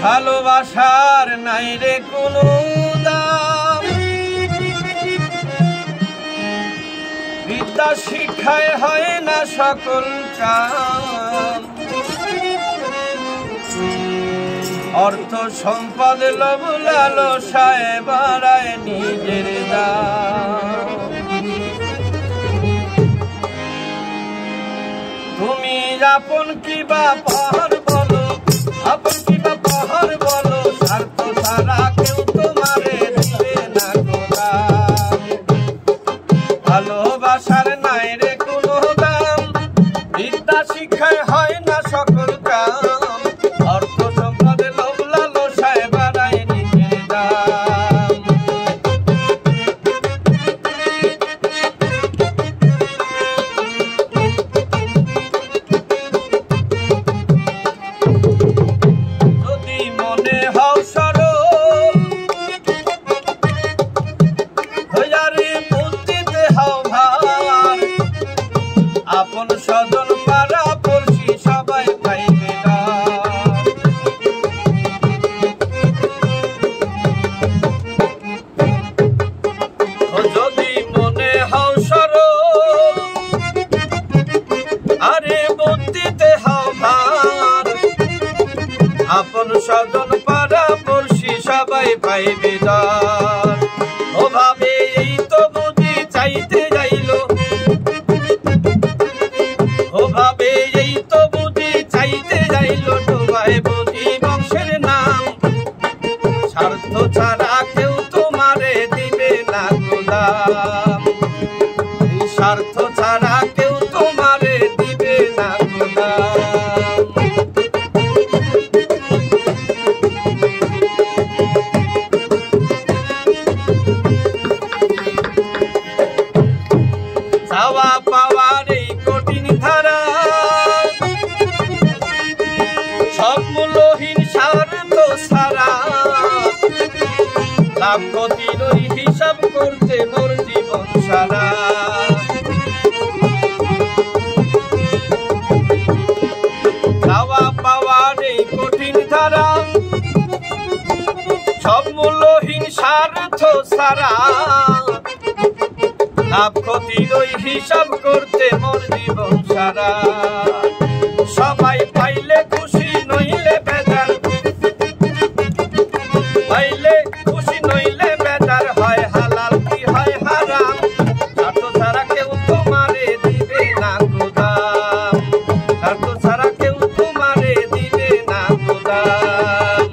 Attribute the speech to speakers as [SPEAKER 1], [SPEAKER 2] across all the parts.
[SPEAKER 1] ভালোবাসার নাই রে কোনো দাম, বিদ্যা শিক্ষায় হয় না সকল কাম। অর্থ সম্পদ লোভ লালসায় বাড়ায় নিজের দাম। তুমি আপন কিবা পর বলো, আপন কিবা পর বলো, স্বার্থ ছাড়া কেউ তোমারে দিবে না গো দাম। ভালোবাসার নাই রে কোনো দাম, বিদ্যা শিক্ষায় হয় না সকল কাম। অর্থ সম্পদে লোভ লালসায় বাড়ায় নিজের দাম। যদি মনে হও সরল, হইয়ারে বুদ্ধিতে হও ভার, আপন স্বজন পাড়া পড়শি সবাই পাইবে ডাক। যদি মনে হও সরল, আরে বুদ্ধিতে হও ভার, আপন স্বজন পাড়া পড়শি সবাই পাইবে ডাক। ওভাবে এই তো বুঝি চাইতে যাইল, ওভাবে এই তো বুঝি চাইতে যাইল, ডোবায় বুঝি বংশের নাম। স্বার্থ ছাড়া কেউ তোমারে দিবে না গো দাম, স্বার্থ ছাড়া কেউ তোমারে দিবে না গো দাম। চাওয়া পাওয়ার এই কঠিন ধারা, সব মূল্যহীন স্বার্থ ছাড়া, লাভ ক্ষতির ওই হিসাব করতে মোর জীবন সারা। চাওয়া পাওয়ার এই কঠিন ধারা, সব মূল্যহীন স্বার্থ ছাড়া, লাভ ক্ষতির ওই হিসাব করতে মোর জীবন সারা। সবাই পাইলে খুশি নইলে বেজার, পাইলে খুশি নইলে বেজার, হয় হালাল কি হয় হারাম। স্বার্থ ছাড়া কেউ তোমারে দিবে না গো দাম, স্বার্থ ছাড়া কেউ তোমারে দিবে না গো দাম।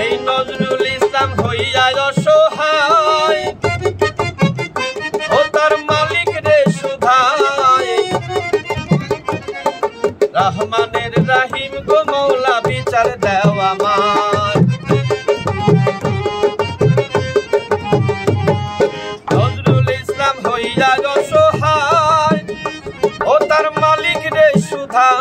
[SPEAKER 1] এই নজরুল ইসলাম হইয়া অসহায়, ও তার মালিক রে সুধায়। রহমানের রাহিম গো মৌলা বিচার দেও আমার। নজরুল ইসলাম হইয়া অসহায়, ও তার মালিক রে সুধায়।